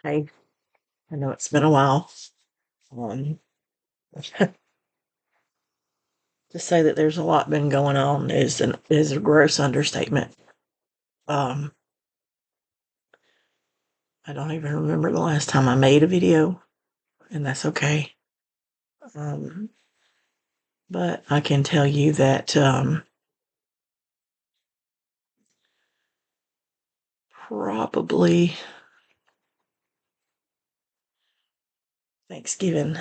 Hey, I know it's been a while. Um, to say that there's a lot been going on is a gross understatement. Um, I don't even remember the last time I made a video, and that's okay. Um, but I can tell you that probably Thanksgiving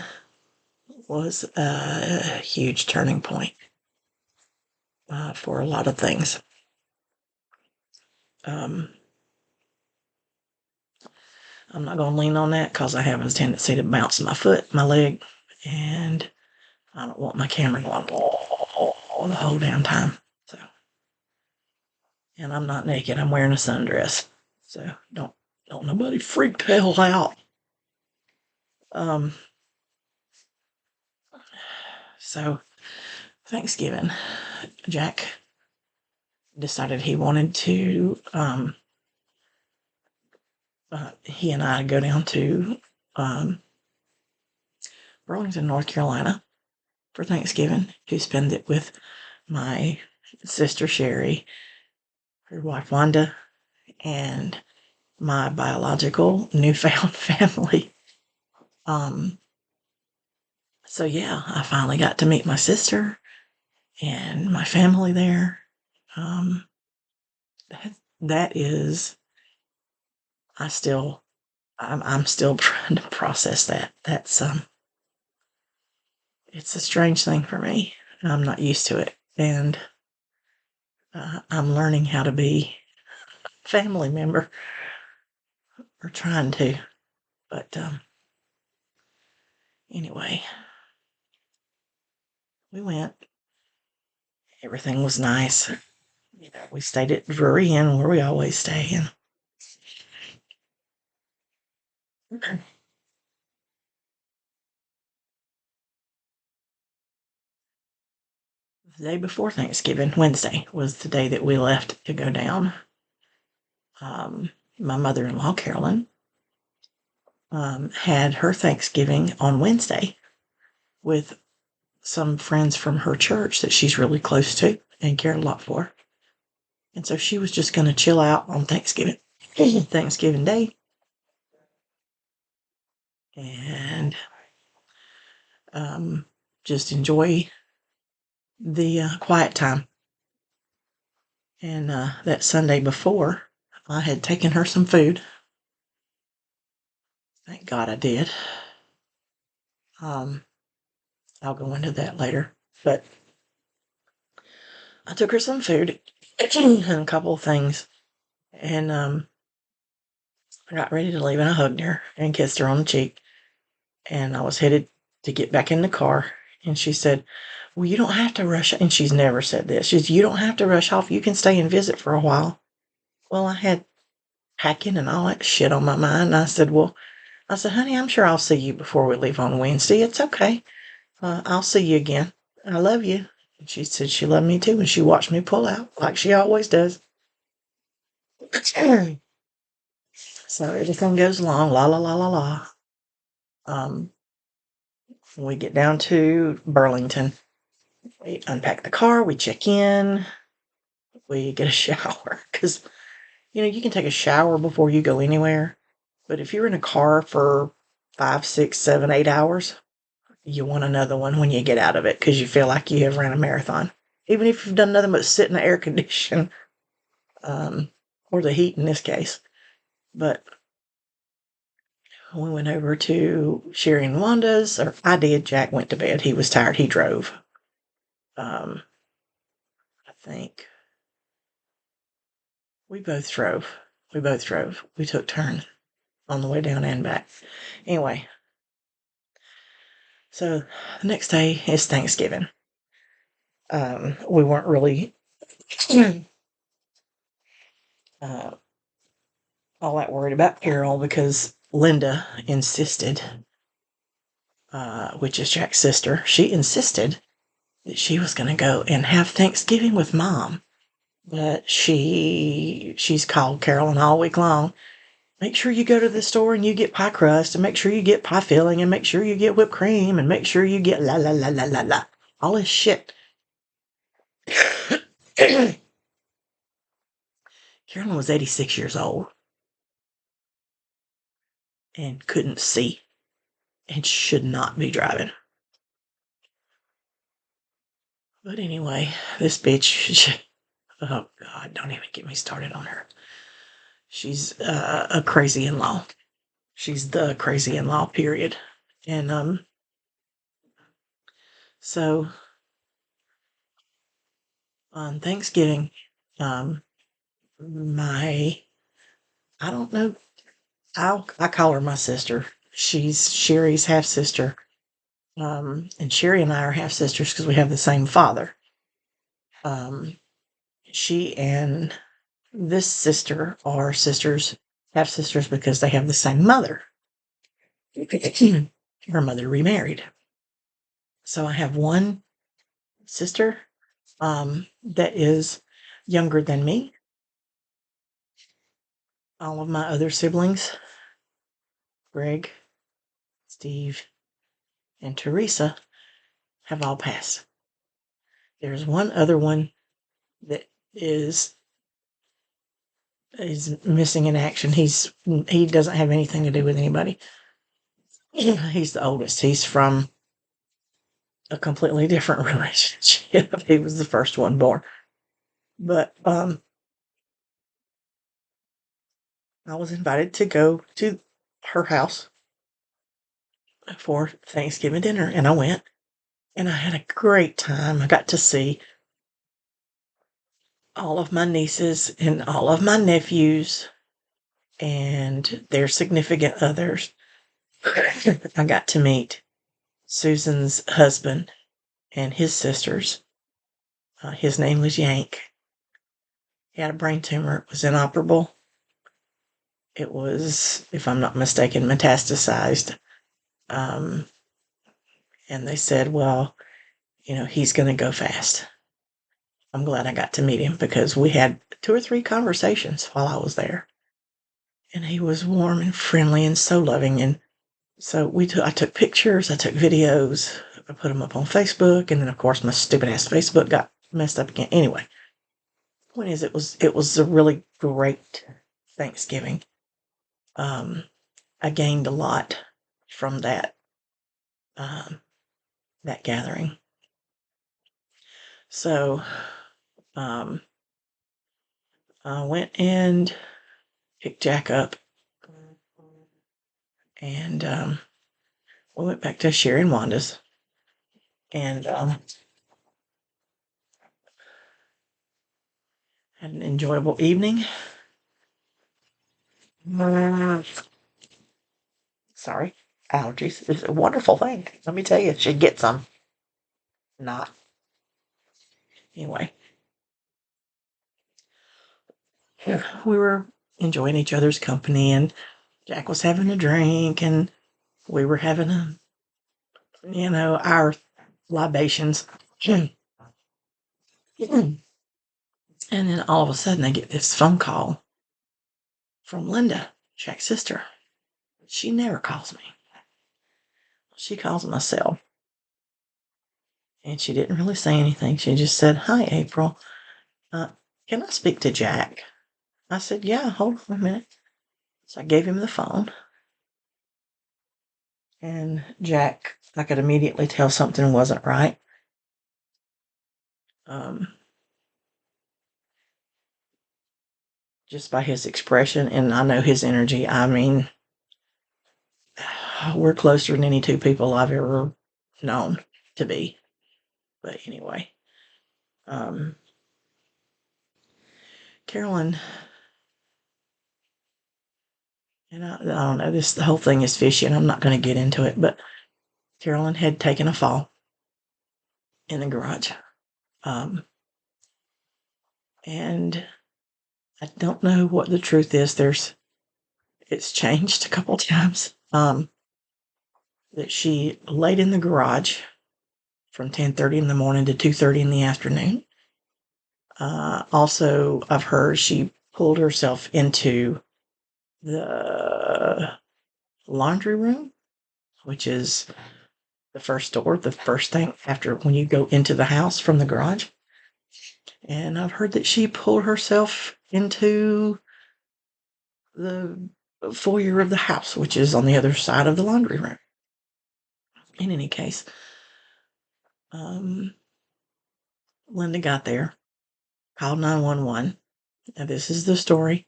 was a huge turning point for a lot of things. Um, I'm not going to lean on that because I have a tendency to bounce my foot, my leg, and I don't want my camera going the whole damn time. So, and I'm not naked. I'm wearing a sundress. So don't nobody freak the hell out. Um. So Thanksgiving, Jack decided he wanted to. He and I go down to Burlington, North Carolina, for Thanksgiving to spend it with my sister Sherry, her wife Wanda, and my biological newfound family. Um, so yeah, I finally got to meet my sister and my family there. Um, that is, I still, I'm still trying to process that. That's it's a strange thing for me. I'm not used to it, and I'm learning how to be a family member, or trying to. But anyway, we went. Everything was nice. You know, we stayed at Drury Inn where we always stay, and the day before Thanksgiving, Wednesday, was the day that we left to go down. My mother-in-law, Carolyn, had her Thanksgiving on Wednesday with some friends from her church that she's really close to and cared a lot for. And so she was just going to chill out on Thanksgiving Day, and just enjoy the quiet time. And that Sunday before, I had taken her some food. Thank God I did. I'll go into that later. But I took her some food and a couple of things. And I got ready to leave, and I hugged her and kissed her on the cheek. And I was headed to get back in the car. And she said, well, you don't have to rush. And she's never said this. She said, you don't have to rush off. You can stay and visit for a while. Well, I had packing and all that shit on my mind. And I said, honey, I'm sure I'll see you before we leave on Wednesday. It's okay. I'll see you again. I love you. And she said she loved me too. And she watched me pull out like she always does. So everything goes along. La, la, la, la, la. We get down to Burlington. We unpack the car. We check in. We get a shower. Because, you can take a shower before you go anywhere. But if you're in a car for 5, 6, 7, 8 hours, you want another one when you get out of it because you feel like you have ran a marathon. Even if you've done nothing but sit in the air condition, or the heat in this case. But we went over to Sherry and Wanda's, or I did. Jack went to bed. He was tired. He drove. I think we both drove. We took turns on the way down and back. Anyway, so the next day is Thanksgiving. We weren't really all that worried about Carol because Linda insisted, which is Jack's sister, she insisted that she was going to go and have Thanksgiving with Mom. But she's called Carolyn all week long make sure you go to the store and you get pie crust, and make sure you get pie filling, and make sure you get whipped cream, and make sure you get la la la la la la. All this shit. Carolyn was 86 years old and couldn't see and should not be driving. But anyway, this bitch, oh God, don't even get me started on her. She's a crazy in-law. She's the crazy in-law, period. And so on Thanksgiving, um, I don't know, I call her my sister. She's Sherry's half sister. And Sherry and I are half sisters because we have the same father. She and this sister are sisters, half sisters, because they have the same mother. Her mother remarried. So I have one sister that is younger than me. All of my other siblings, Greg, Steve, and Teresa, have all passed. There's one other one that is missing in action. He doesn't have anything to do with anybody. He's the oldest. He's from a completely different relationship. He was the first one born. But I was invited to go to her house for Thanksgiving dinner, and I went, and I had a great time. I got to see all of my nieces and all of my nephews and their significant others. I got to meet Susan's husband and his sisters. His name was Yank. He had a brain tumor. It was inoperable. It was, if I'm not mistaken, metastasized. And they said, well, he's going to go fast. I'm glad I got to meet him because we had 2 or 3 conversations while I was there. And he was warm and friendly and so loving. And so I took pictures, I took videos, I put them up on Facebook. And then, of course, my stupid ass Facebook got messed up again. Anyway, point is, it was a really great Thanksgiving. I gained a lot from that gathering. So I went and picked Jack up, and we went back to Sherry and Wanda's, and had an enjoyable evening. Sorry, allergies is a wonderful thing. Let me tell you, should get some. Not. Anyway, we were enjoying each other's company, and Jack was having a drink, and we were having our libations. And then all of a sudden I get this phone call from Linda, Jack's sister. She never calls me. She calls my cell. And she didn't really say anything. She just said, hi, April. Can I speak to Jack? I said, yeah, hold on a minute. So I gave him the phone. And Jack, I could immediately tell something wasn't right. Just by his expression, and I know his energy. I mean, we're closer than any 2 people I've ever known to be. But anyway, Carolyn, and I don't know, the whole thing is fishy, and I'm not going to get into it, but Carolyn had taken a fall in the garage. And I don't know what the truth is. It's changed a couple times. That she laid in the garage from 10:30 in the morning to 2:30 in the afternoon. Also, I've heard she pulled herself into the laundry room, which is the first door, the first thing after when you go into the house from the garage. And I've heard that she pulled herself into the foyer of the house, which is on the other side of the laundry room. In any case, Linda got there, called 911. Now, this is the story,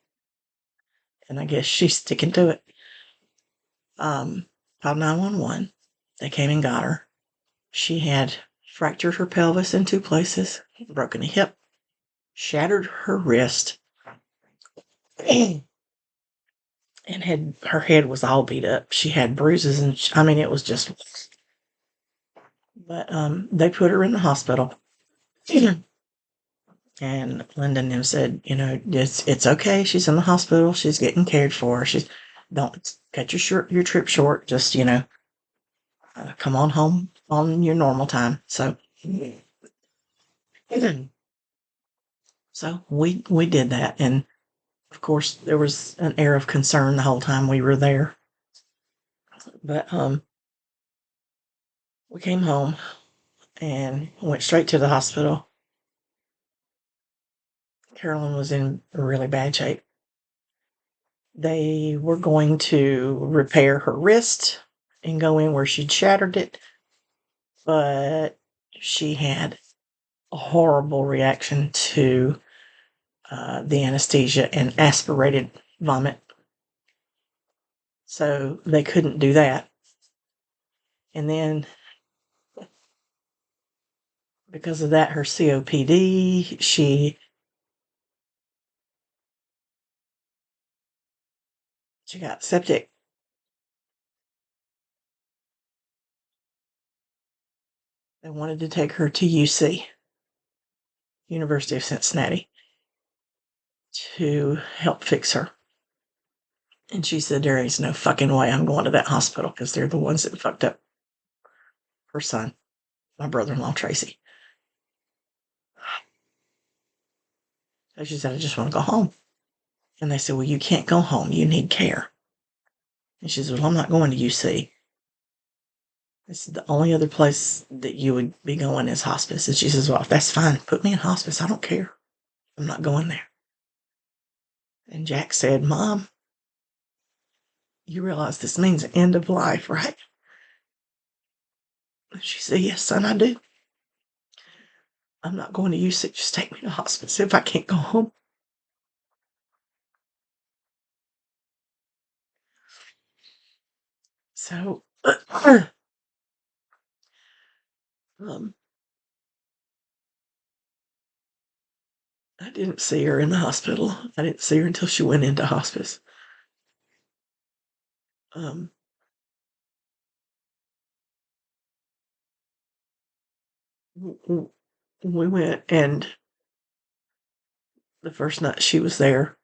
and I guess she's sticking to it. Called 911. They came and got her. She had fractured her pelvis in 2 places, broken a hip, shattered her wrist, and her head was all beat up. She had bruises, and I mean, it was just. But they put her in the hospital, and Linda and them said, it's okay. She's in the hospital. She's getting cared for. Don't cut your trip short. Just come on home on your normal time. So we did that, and of course there was an air of concern the whole time we were there. But we came home and went straight to the hospital. Carolyn was in really bad shape. They were going to repair her wrist and go in where she'd shattered it, but she had a horrible reaction to the anesthesia and aspirated vomit. So they couldn't do that. And then because of that, her COPD, she got septic. They wanted to take her to UC, University of Cincinnati, to help fix her. And she said, there is no fucking way I'm going to that hospital because they're the ones that fucked up her son, my brother-in-law, Tracy. So she said, I just want to go home. And they said, well, you can't go home. You need care. And she said, well, I'm not going to UC. This is the only other place that you would be going is hospice. And she says, well, if that's fine, put me in hospice. I don't care. I'm not going there. And Jack said, Mom, you realize this means the end of life, right? And she said, yes, son, I do. I'm not going to UC. Just take me to hospice if I can't go home. So, I didn't see her in the hospital. I didn't see her until she went into hospice. We went, and the first night she was there,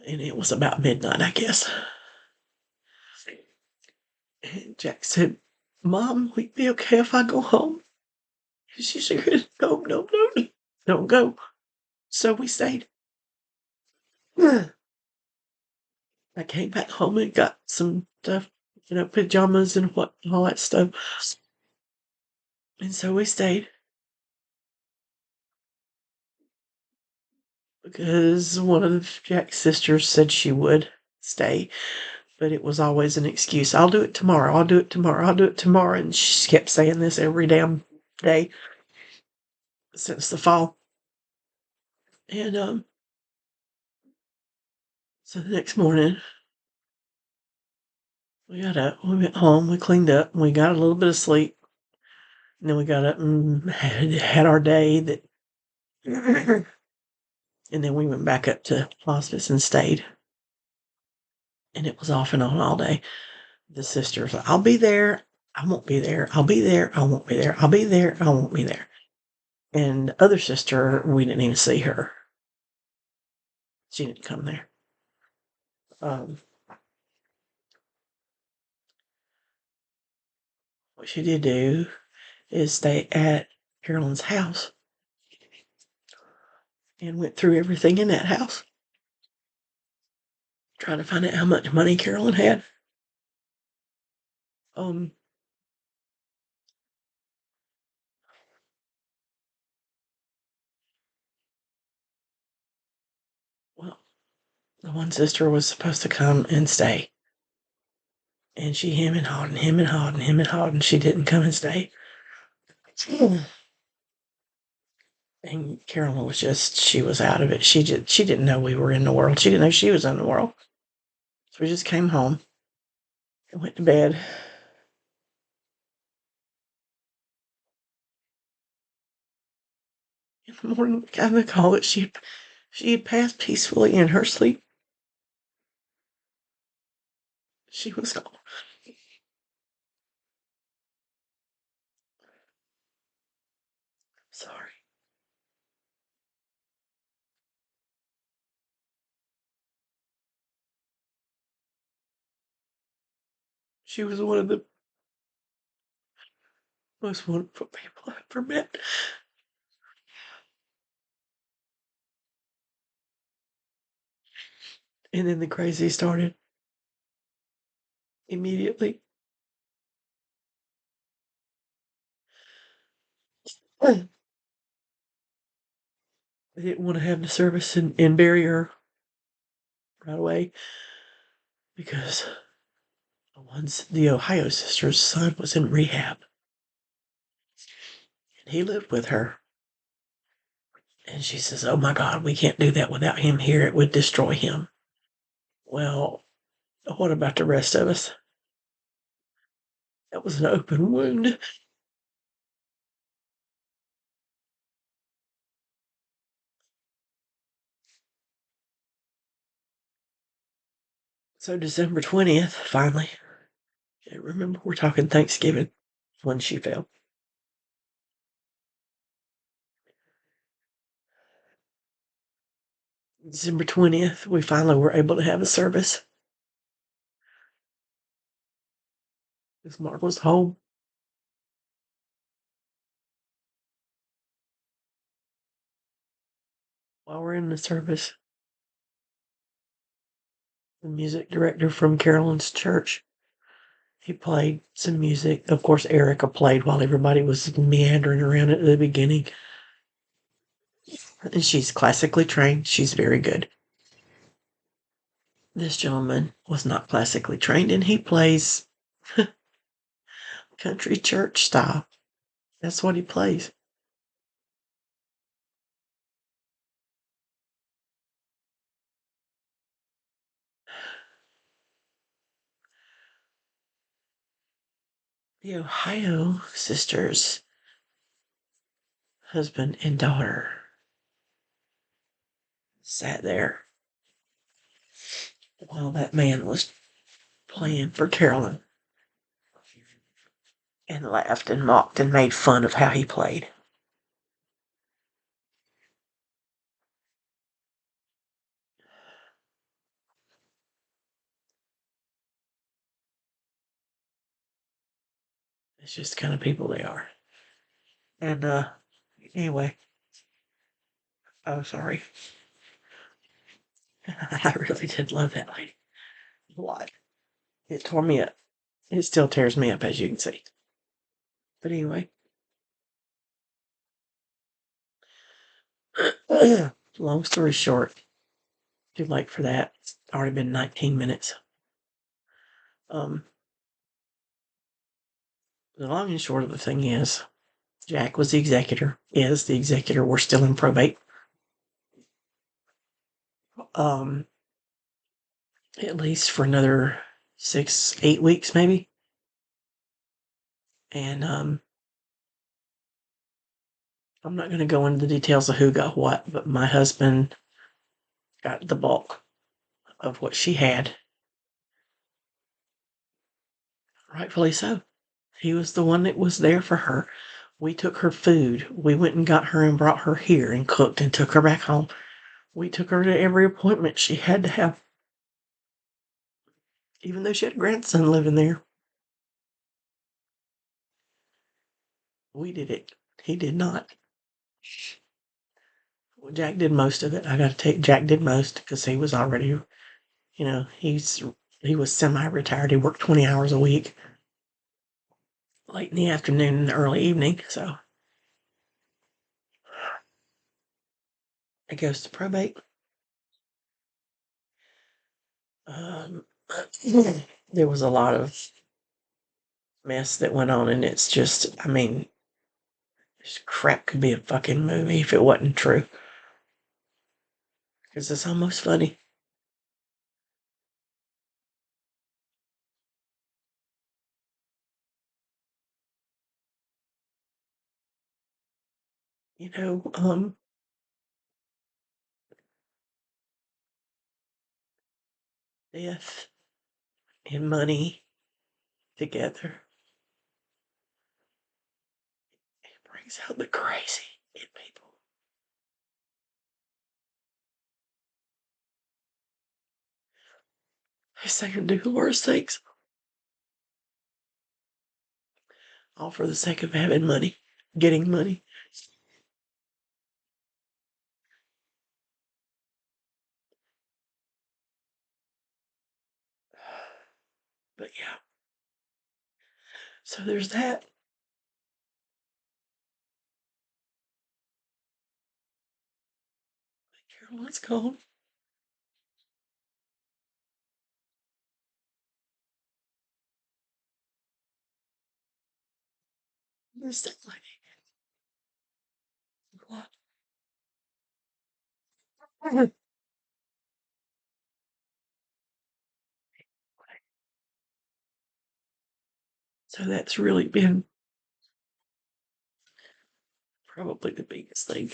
and it was about midnight, I guess. And Jack said, Mom, will it be okay if I go home? And she said, no, don't go. So we stayed. I came back home and got some stuff, pajamas and all that stuff. And so we stayed. Because one of Jack's sisters said she would stay, but it was always an excuse. I'll do it tomorrow. I'll do it tomorrow. I'll do it tomorrow. And she kept saying this every damn day since the fall. And so the next morning, we got up, we went home, we cleaned up, we got a little bit of sleep. And then we got up and had our day that, and then we went back up to hospice and stayed. And it was off and on all day. The sister was like, I'll be there. I won't be there. I'll be there. I won't be there. I'll be there. I won't be there. And the other sister, we didn't even see her. She didn't come there. What she did do is stay at Carolyn's house and went through everything in that house. trying to find out how much money Carolyn had. Um, well, the one sister was supposed to come and stay, and she him and hawed and him and hawed and him and hawed, and she didn't come and stay. And Carolyn was she was out of it. She didn't know we were in the world. She didn't know she was in the world. So we just came home and went to bed. In the morning, we got the call that she had passed peacefully in her sleep. She was gone. Sorry. She was one of the most wonderful people I've ever met. And then the crazy started immediately. They didn't want to have the service and bury her right away because the Ohio sister's son was in rehab. And he lived with her. And she says, "Oh my God, we can't do that without him here. It would destroy him." Well, what about the rest of us? That was an open wound. So December 20th, finally, I remember we're talking Thanksgiving when she fell. December 20th, we finally were able to have a service. Because Mark was home. While we're in the service, the music director from Carolyn's church, he played some music. Of course, Erica played while everybody was meandering around at the beginning. And she's classically trained. She's very good. This gentleman was not classically trained, and he plays country church style. That's what he plays. The Ohio sisters, husband and daughter, sat there while that man was playing for Carolyn and laughed and mocked and made fun of how he played. It's just the kind of people they are. And anyway, oh sorry. I really did love that lady a lot. It tore me up. It still tears me up, as you can see. But anyway, long story short, too late for that. It's already been 19 minutes. Um, the long and short of the thing is, Jack was the executor, is the executor. We're still in probate. Um, at least for another 6, 8 weeks, maybe. And I'm not going to go into the details of who got what, but my husband got the bulk of what she had. Rightfully so. He was the one that was there for her. We took her food. We went and got her and brought her here and cooked and took her back home. We took her to every appointment she had to have, even though she had a grandson living there. We did it. He did not. Well, Jack did most of it. I got to take Jack did most because he was already You know, he was semi-retired. He worked 20 hours a week, late in the afternoon and early evening. So it goes to probate. Um, there was a lot of mess that went on, and it's just, I mean, this crap could be a fucking movie if it wasn't true. Because it's almost funny. You know, death and money together, it brings out the crazy in people. They say and do the worst things, all for the sake of having money, getting money. But yeah, so there's that. Caroline's called. This that lady. What? So that's really been probably the biggest thing.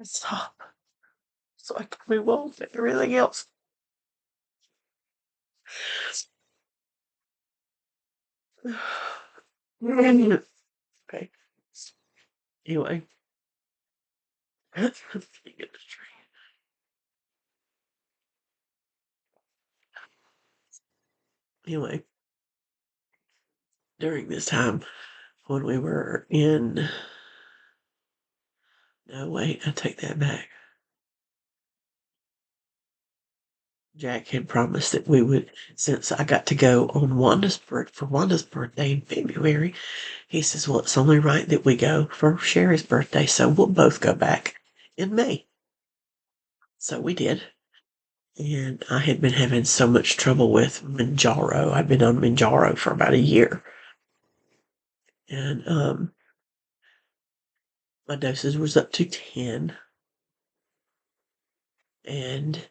Stop. So I can move on to everything else. Okay. Anyway. Get this tree. Anyway, during this time when we were in, no, wait, I take that back. Jack had promised that we would, since I got to go on for Wanda's birthday in February, he says, well, it's only right that we go for Sherry's birthday, so we'll both go back in May. So we did. And I had been having so much trouble with Manjaro. I'd been on Manjaro for about a year. And my dosage was up to 10. And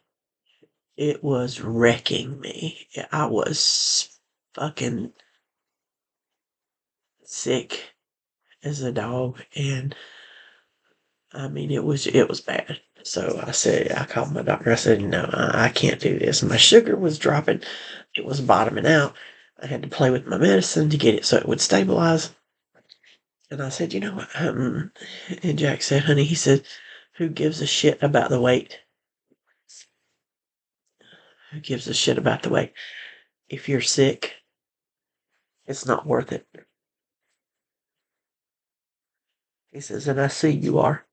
it was wrecking me. I was fucking sick as a dog, and I mean it was bad. So I called my doctor. I said, no, I can't do this. My sugar was dropping. It was bottoming out. I had to play with my medicine to get it so it would stabilize. And I said, you know what? And Jack said, honey, he said, who gives a shit about the weight? Who gives a shit about the weight? If you're sick, it's not worth it. He says, and I see you are.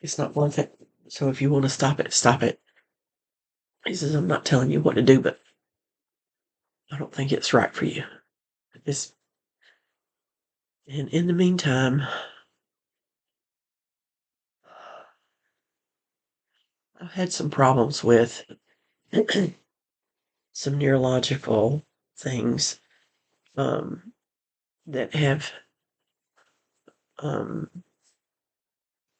It's not worth it. So if you want to stop it, stop it. He says, I'm not telling you what to do, but I don't think it's right for you. It's, and in the meantime, I've had some problems with some neurological things that have um,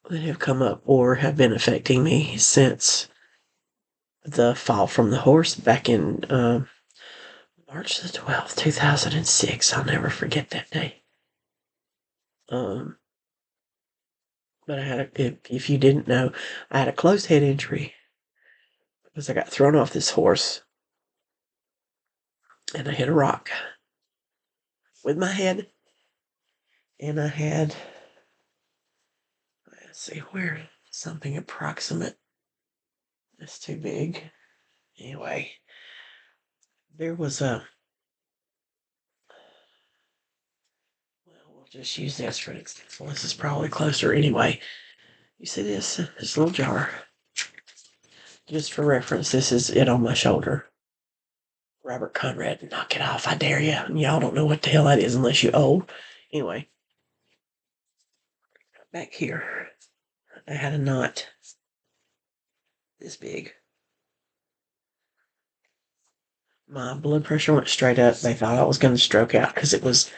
that have come up or have been affecting me since the fall from the horse back in March the 12th, 2006. I'll never forget that day. Um, but if you didn't know, I had a closed head injury because I got thrown off this horse and I hit a rock with my head, and I had let's see, where something approximate. That's too big. Anyway, there was a. Well, we'll just use this for an example. This is probably closer anyway. You see this little jar? Just for reference, this is it on my shoulder. Robert Conrad, knock it off, I dare you. Y'all don't know what the hell that is unless you're old. Anyway, back here, I had a knot this big. My blood pressure went straight up. They thought I was going to stroke out because it was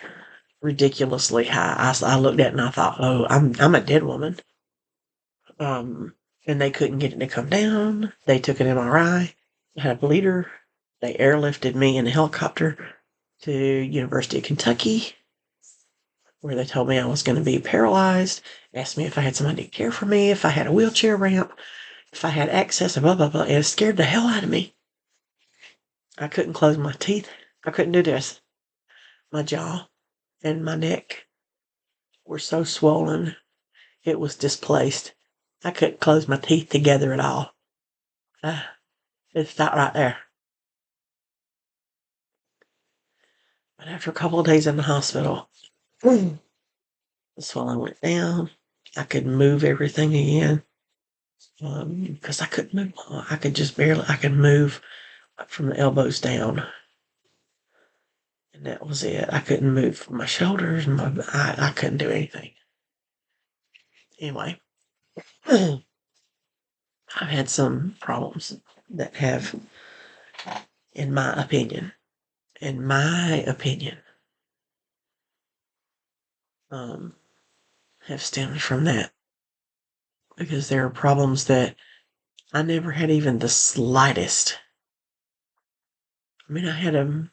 ridiculously high. I looked at it and I thought, oh, I'm a dead woman. And they couldn't get it to come down. They took an MRI. I had a bleeder. They airlifted me in a helicopter to University of Kentucky, where they told me I was going to be paralyzed. Asked me if I had somebody to care for me, if I had a wheelchair ramp, if I had access, and blah, blah, blah. And it scared the hell out of me. I couldn't close my teeth. I couldn't do this. My jaw and my neck were so swollen, it was displaced. I couldn't close my teeth together at all. It stopped right there. But after a couple of days in the hospital, the swelling went down. I could move everything again. Because I couldn't move. I could move from the elbows down. And that was it. I couldn't move my shoulders. I couldn't do anything. Anyway, I've had some problems that have, in my opinion, have stemmed from that. Because there are problems that I never had even the slightest. I mean, I had them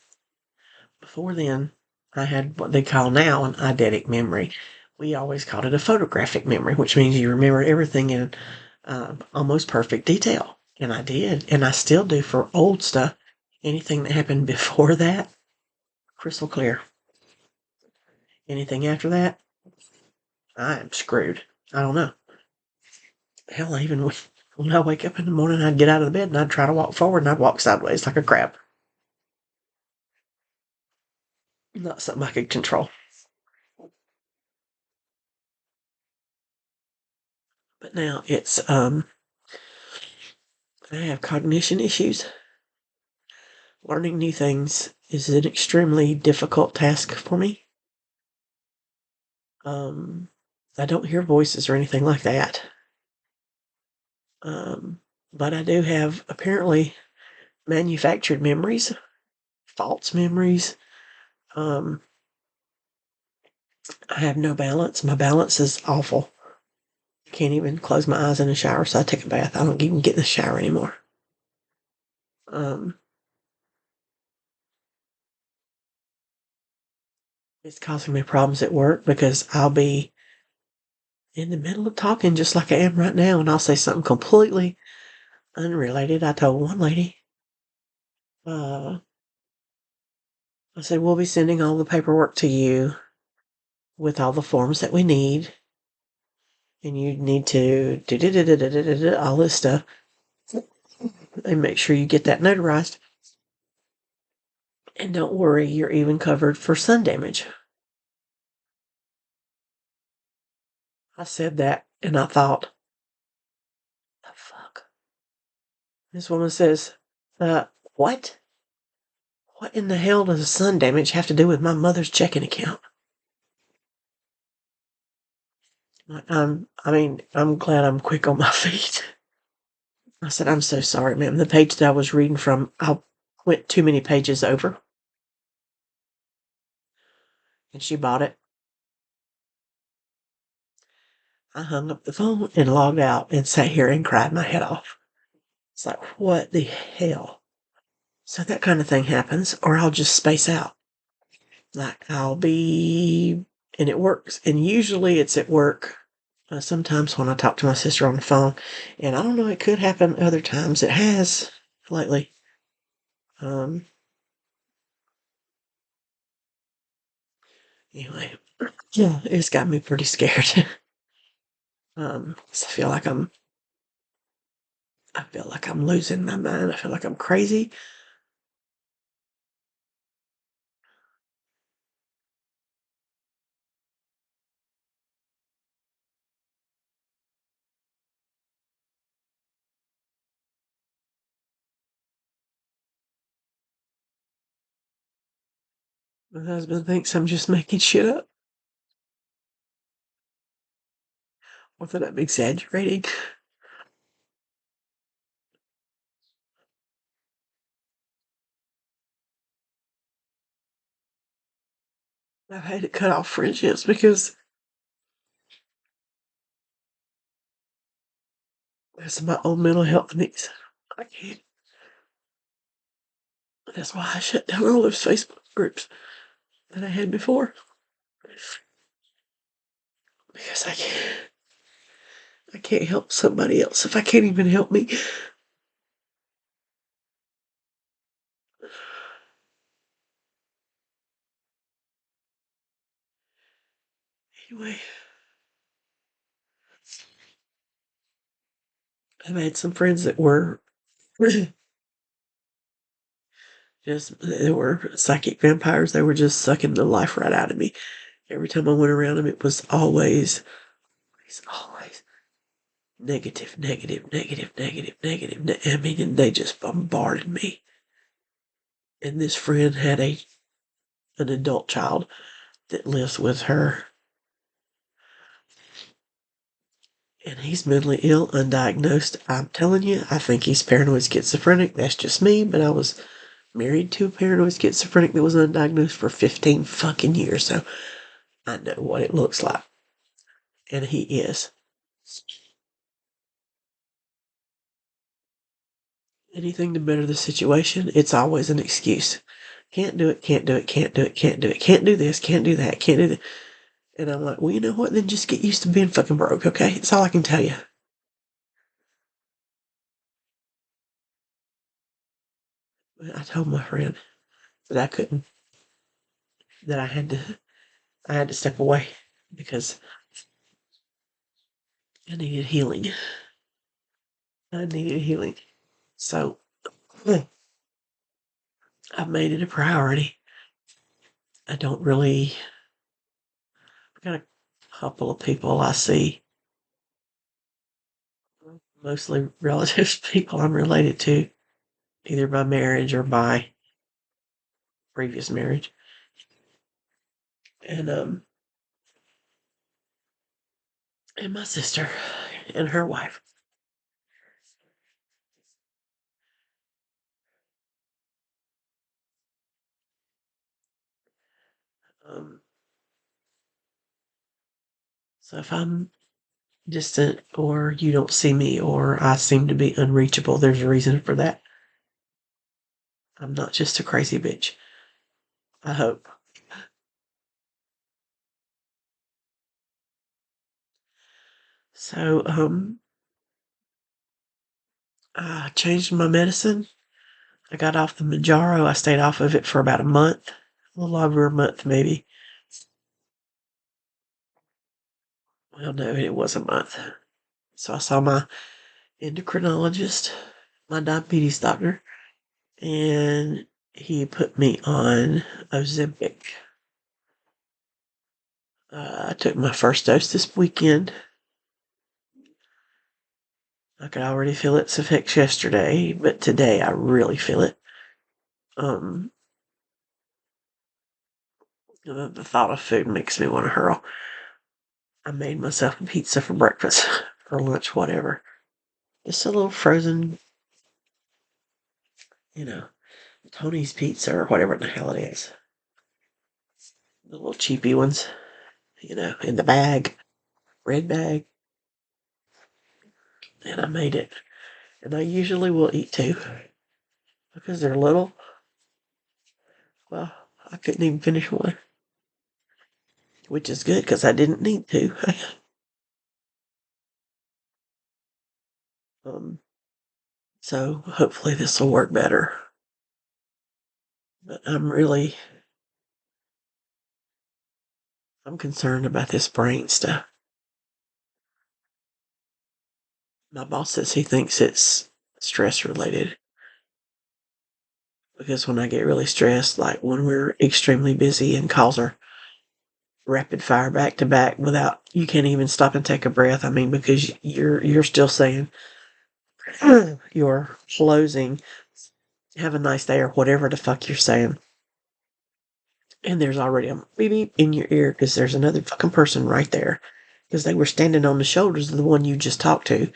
before then. I had what they call now an eidetic memory. We always called it a photographic memory, which means you remember everything in almost perfect detail. And I did, and I still do for old stuff. Anything that happened before that, crystal clear. Anything after that, I am screwed. I don't know. Hell, even when I wake up in the morning, I'd get out of the bed and I'd try to walk forward and I'd walk sideways like a crab. Not something I could control. But now it's, I have cognition issues. Learning new things is an extremely difficult task for me. I don't hear voices or anything like that. But I do have apparently manufactured memories, false memories. I have no balance. My balance is awful. Can't even close my eyes in the shower, so I take a bath. I don't even get in the shower anymore. It's causing me problems at work because I'll be in the middle of talking just like I am right now, and I'll say something completely unrelated. I told one lady, I said, we'll be sending all the paperwork to you with all the forms that we need, and you need to do all this stuff, and make sure you get that notarized. And don't worry, you're even covered for sun damage. I said that, and I thought, the fuck? This woman says, what? What in the hell does sun damage have to do with my mother's checking account? I'm glad I'm quick on my feet. I said, I'm so sorry, ma'am. The page that I was reading from, I went too many pages over. And she bought it. I hung up the phone and logged out and sat here and cried my head off. It's like, what the hell? So that kind of thing happens, or I'll just space out. Like, and it works. And usually it's at work. Sometimes when I talk to my sister on the phone, and I don't know, it could happen other times. It has lately. Anyway, yeah, it's got me pretty scared. 'Cause I feel like I'm losing my mind. I feel like I'm crazy. My husband thinks I'm just making shit up or that I'm exaggerating. I've had to cut off friendships because that's my own mental health needs. I can't. That's why I shut down all those Facebook groups that I had before. Because I can't help somebody else if I can't even help me. Anyway, I've had some friends that were they were psychic vampires. They were just sucking the life right out of me. Every time I went around them, it was always negative, negative, negative, negative, negative. I mean, and they just bombarded me. And this friend had an adult child that lives with her, and he's mentally ill, undiagnosed. I'm telling you, I think he's paranoid schizophrenic. That's just me, but I was married to a paranoid schizophrenic that was undiagnosed for 15 fucking years, so I know what it looks like. And he is. Anything to better the situation, it's always an excuse. Can't do it, can't do it, can't do it, can't do it, can't do this, can't do that, can't do that. And I'm like, well, you know what? Then just get used to being fucking broke, okay? That's all I can tell you. I told my friend that I couldn't, that I had to step away because I needed healing. I needed healing. So I've made it a priority. I don't really, I've got a couple of people I see, mostly relatives, people I'm related to, either by marriage or by previous marriage. And my sister and her wife. Um, so if I'm distant or you don't see me or I seem to be unreachable, there's a reason for that. I'm not just a crazy bitch. I hope. So, I changed my medicine. I got off the Manjaro. I stayed off of it for about a month, a little over a month, maybe. Well, no, it was a month. So I saw my endocrinologist, my diabetes doctor, and he put me on Ozempic. I took my first dose this weekend. I could already feel its effects yesterday, but today I really feel it. Um, the thought of food makes me want to hurl. I made myself a pizza for breakfast, for lunch, whatever. Just a little frozen, you know, Tony's pizza or whatever the hell it is. The little cheapy ones, in the bag, red bag. And I made it. And I usually will eat two because they're little. Well, I couldn't even finish one, which is good because I didn't need to. um, so hopefully this will work better. But I'm concerned about this brain stuff. My boss says he thinks it's stress related. Because when I get really stressed, like when we're extremely busy and calls are rapid fire back to back without you can't even stop and take a breath. I mean, because you're still saying you're closing, have a nice day or whatever the fuck you're saying. And there's already a beep beep in your ear because there's another fucking person right there. Because they were standing on the shoulders of the one you just talked to.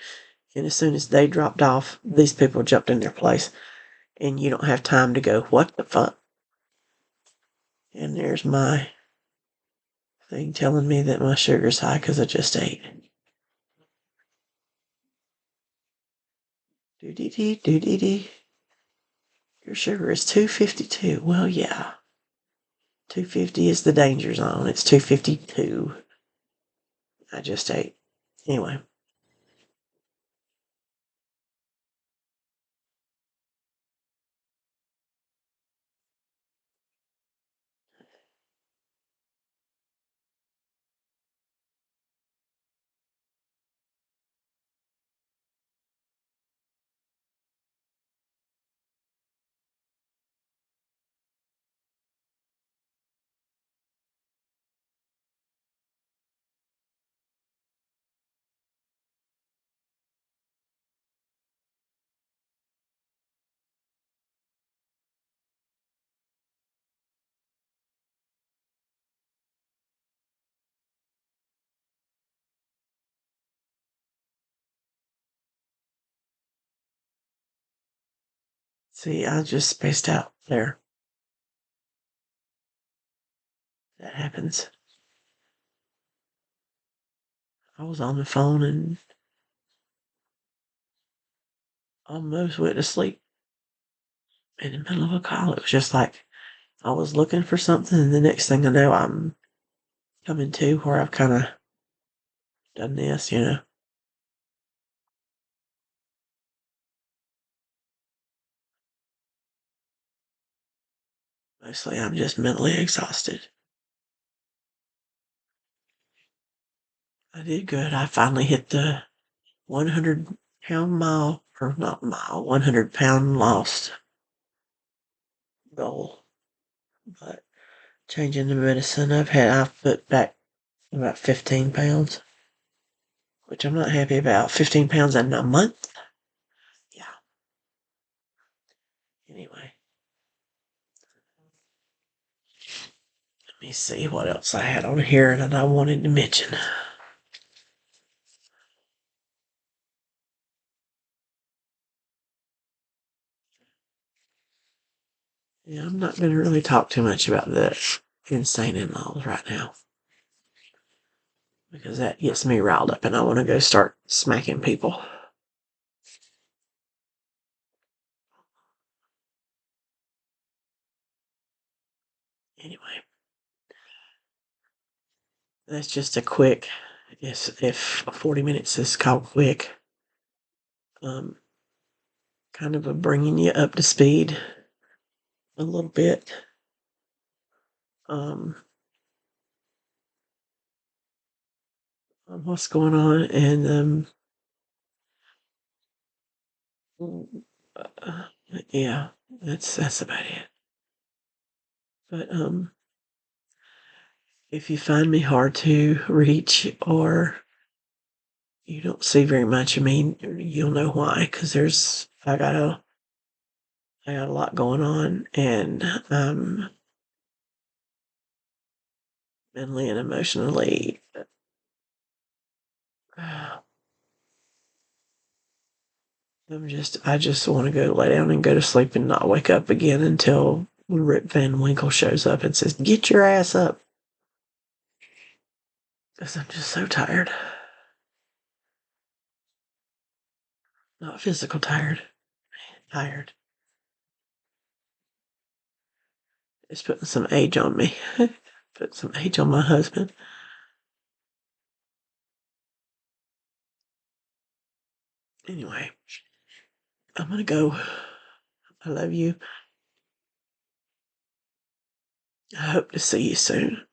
And as soon as they dropped off, these people jumped in their place. And you don't have time to go, what the fuck? And there's my thing telling me that my sugar's high because I just ate. Do-dee-dee, do-dee-dee. Your sugar is 252. Well, yeah. 250 is the danger zone. It's 252. I just ate. Anyway. See, I just spaced out there. That happens. I was on the phone and almost went to sleep in the middle of a call. It was just like I was looking for something, and the next thing I know, I'm coming to where I've kind of done this, you know. Mostly I'm just mentally exhausted. I did good. I finally hit the 100-pound mile, or not mile, 100-pound lost goal. But changing the medicine I've put back about 15 pounds, which I'm not happy about. 15 pounds in a month? Yeah. Anyway, let me see what else I had on here that I wanted to mention. Yeah, I'm not going to really talk too much about the insane in-laws right now. Because that gets me riled up and I want to go start smacking people. Anyway, that's just a quick, if 40 minutes is called quick, um, kind of a bringing you up to speed a little bit. Um, on what's going on, and uh, yeah, that's about it. But if you find me hard to reach or you don't see very much of me, you'll know why. Because I got a lot going on, and mentally and emotionally. I just want to go lay down and go to sleep and not wake up again until Rip Van Winkle shows up and says, "Get your ass up." Because I'm just so tired. Not physical tired. Tired. It's putting some age on me. Put some age on my husband. Anyway, I'm going to go. I love you. I hope to see you soon.